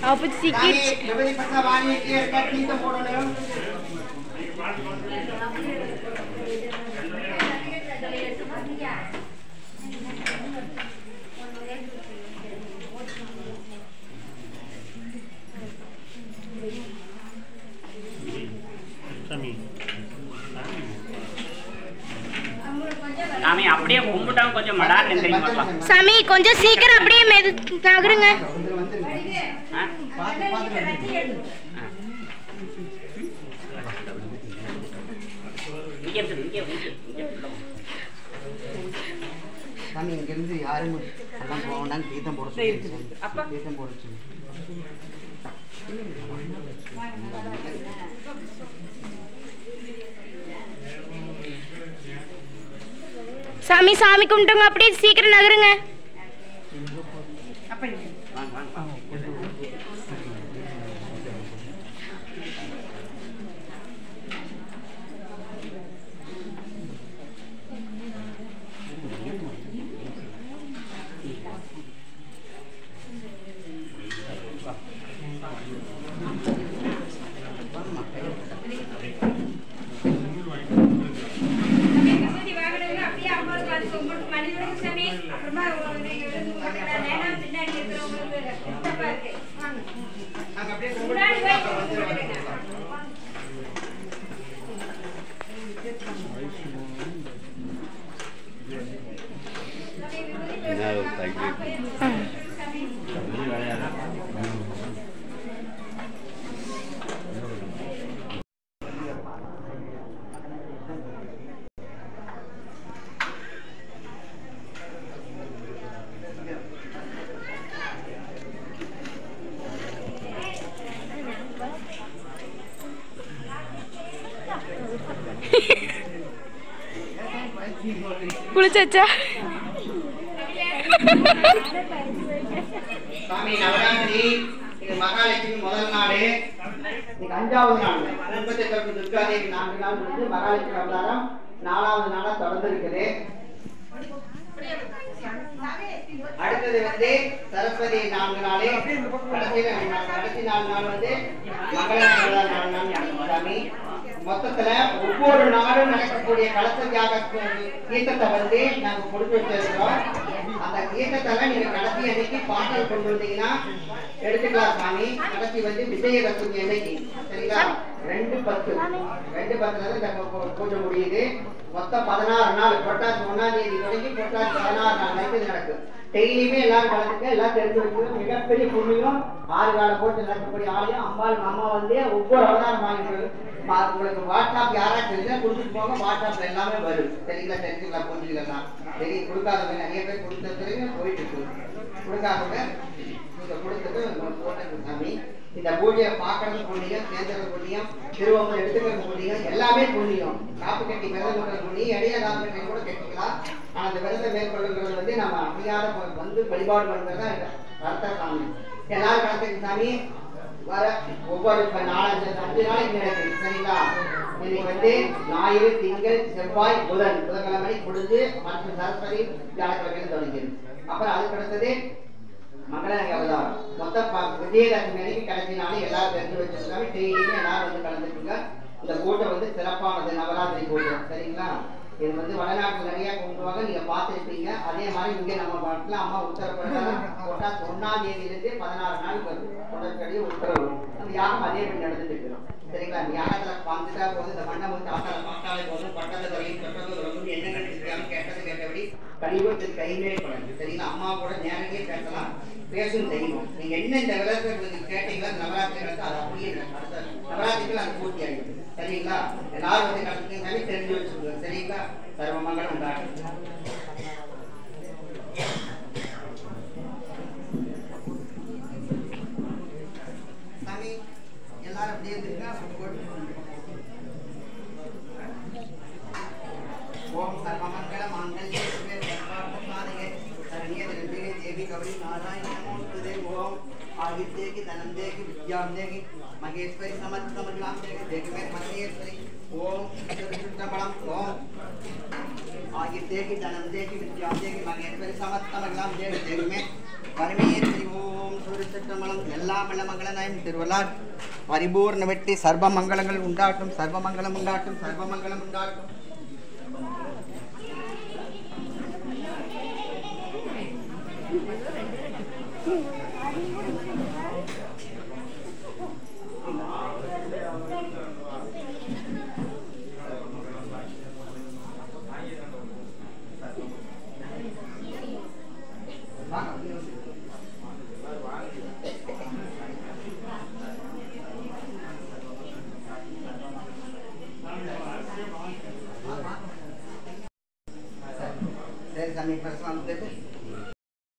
Apa sikit? Lebih pasal banyak dia kat kita bodoh ni. சாமி அப்படியே கும்பிட்டாலும் கொஞ்சம் மடார்னு தெரியுமா சாமி கொஞ்சம் சீக்கிரம் அப்படியே நகருங்க. சாமி இங்கிருந்து யாரும் எல்லாம் போகணும்னு தீர்த்தம் போட சொல்லி தீர்த்தம் போட சொல்லி சாமி சாமி கும்பிட்டுங்க அப்படியே சீக்கிரம் நகருங்க. குளிச்சாச்சா? சாமி நவராத்திரி இது மகாலட்சுமி முதல் நாள், இன்னைக்கு 5வது நாள். குடும்பத்திற்கு துர்காதேவி 4 நாள் முடிஞ்சு மகாலட்சுமி அவதாரம் 4வது நாளா தொடர்ந்து இருக்குது. அடுத்தது வந்து சரஸ்வதி 4 நாள், கடைசி 4 நாள் வந்து மகாலட்சுமி அவதாரம் 4 நாள். சாமி மொத்தத்துல ஒவ்வொரு நாளும் நடக்கக்கூடிய கலச தியாக தீர்த்தத்தை வந்து நாங்க கொடுத்து வச்சிருக்கிறோம். அந்த தீர்த்தத்தை நீங்க கடைசி அன்னைக்கு பாட்டல் கொண்டு வந்தீங்கன்னா எடுத்துக்கலாம் சாமி. கடைசி வந்து விஜயதசமி அன்னைக்கு, சரிங்களா? 2/10 இந்த பூஜை முடியுது. மொத்தம் 16 நாள், புரட்டாசி 1ஆம் தேதி தொடங்கி புரட்டாசி 16 நாள் வரைக்கும் நடக்கும். டெய்லியுமே எல்லாரும் கலந்துக்க, எல்லாம் தெரிஞ்சு வச்சுக்கணும். மிகப்பெரிய புண்ணியம் 6 கால போட்டு நடக்கக்கூடிய ஆலயம். அம்பாள் அம்மா வந்து ஒவ்வொரு அவதாரம் வாங்கிட்டு உங்களுக்கு வாட்ஸ்அப் யாராச்சும் தெரிஞ்சா கொடுத்துட்டு போங்க. வாட்ஸ்அப்ல எல்லாமே வரும், சரிங்களா? தெரிஞ்சுக்கலாம், புரிஞ்சுக்கலாம். சரி, கொடுக்காதவங்க நிறைய பேர் கொடுத்ததுக்கு போயிட்டு இருக்கு. கொடுக்காதவங்க நீங்க கொடுத்துட்டு போட்டு சாமி. இந்த பூஜையை பார்க்கறது புண்ணியம், சேர்ந்தது புண்ணியம், திருவம்பு எடுத்துக்கிறது புண்ணியம், எல்லாமே புண்ணியம். காப்பு கட்டி விரதம் புண்ணியம், இடையில காப்பு கட்டி கூட கட்டிக்கலாம். ஆனா அந்த விரதம் மேற்கொள்ளுங்கிறது வந்து நம்ம அப்படியாத வந்து வழிபாடு பண்றதா அர்த்த சாமி. எல்லாரும் கலந்துக்கு சாமி. வர ஒவ்வொரு 4-5 நாளைக்கு நடக்குது, சரிங்களா? இன்னைக்கு வந்து ஞாயிறு, திங்கள், செவ்வாய், புதன்கிழமை முடிஞ்சு மற்றும் சரஸ்வதி வியாழக்கிழமையில தொடங்கிடும். அப்புறம் அதுக்கு அடுத்தது மங்கள அவதாரம். மொத்தம் விஜயதசமி அன்னைக்கு கடைசி நாள் எல்லாரும் தெரிஞ்சு வச்சிருக்காங்க. டெய்லியுமே எல்லாரும் வந்து கலந்துருக்குங்க. இந்த பூஜை வந்து சிறப்பானது, நவராத்திரி பூஜை, சரிங்களா? இது வந்து வடநாட்டில் நிறைய கொண்டுவாங்க, நீங்க பார்த்துருப்பீங்க. அதே மாதிரி இங்கே நம்ம நாட்டில் அம்மா உத்தரப்பிரதேசம் 1ஆம் தேதியிலிருந்து 16 நாள் தொடர்படி உத்தரவு. நம்ம யாரும் அதே மாதிரி நடந்துட்டு இருக்கிறோம், சரிங்களா? யாகத்துல வந்துட்டா போது இந்த மண்ணை வந்து பார்த்தாலே போதும். பட்டது வரையும் தொட்டது வரைக்கும் என்ன கண்டிப்பாங்க கேட்டது கேட்டபடி கழிவுக்கு கைமே பழகு, சரிங்களா? அம்மா கூட நேரடியே பேசலாம், பேசும் செய்வோம். நீங்க என்ன இந்த விளக்கத்தை கேட்டீங்களா? நவராத்திரி நடத்த அது அப்படியே அடுத்த நவராத்திரிகள் அது பூர்த்தி ஆகிடுது, சரிங்களா? எல்லாரும் வந்து கலந்துங்க, தெரிஞ்சு வச்சுக்கோங்க, சரிங்களா? சர்வமங்கலம் உண்டாகும். சாமி எல்லாரும் அப்படியே ஓம் சர்வமங்கல மாங்கல்யே சிவே சர்வார்த்தசாதகே சரண்யே திரவியே தேவி கௌரி நாராயண நமோஸ்துதே. ஓம் आदित्य की धनम देगी विद्याम देगी महेश्वरी समर्थ समझलाम देगी देगी में महेश्वरी ओम चतुर्भुजबलम ओम भाग्य देगी धनम देगी विद्या देगी मगेश्वरी समस्त मंगलम देवी देवी में परमेश्वरी ओम सूर्य चक्रमलम எல்லா மங்களமங்களாயும் திருவள்ளார் பரிபூர்ண வெற்றி சர்வ மங்களங்கள் உண்டாட்டும் சர்வ மங்களம் உண்டாட்டும் சர்வ மங்களம் உண்டாட்டும் Dari kami bersama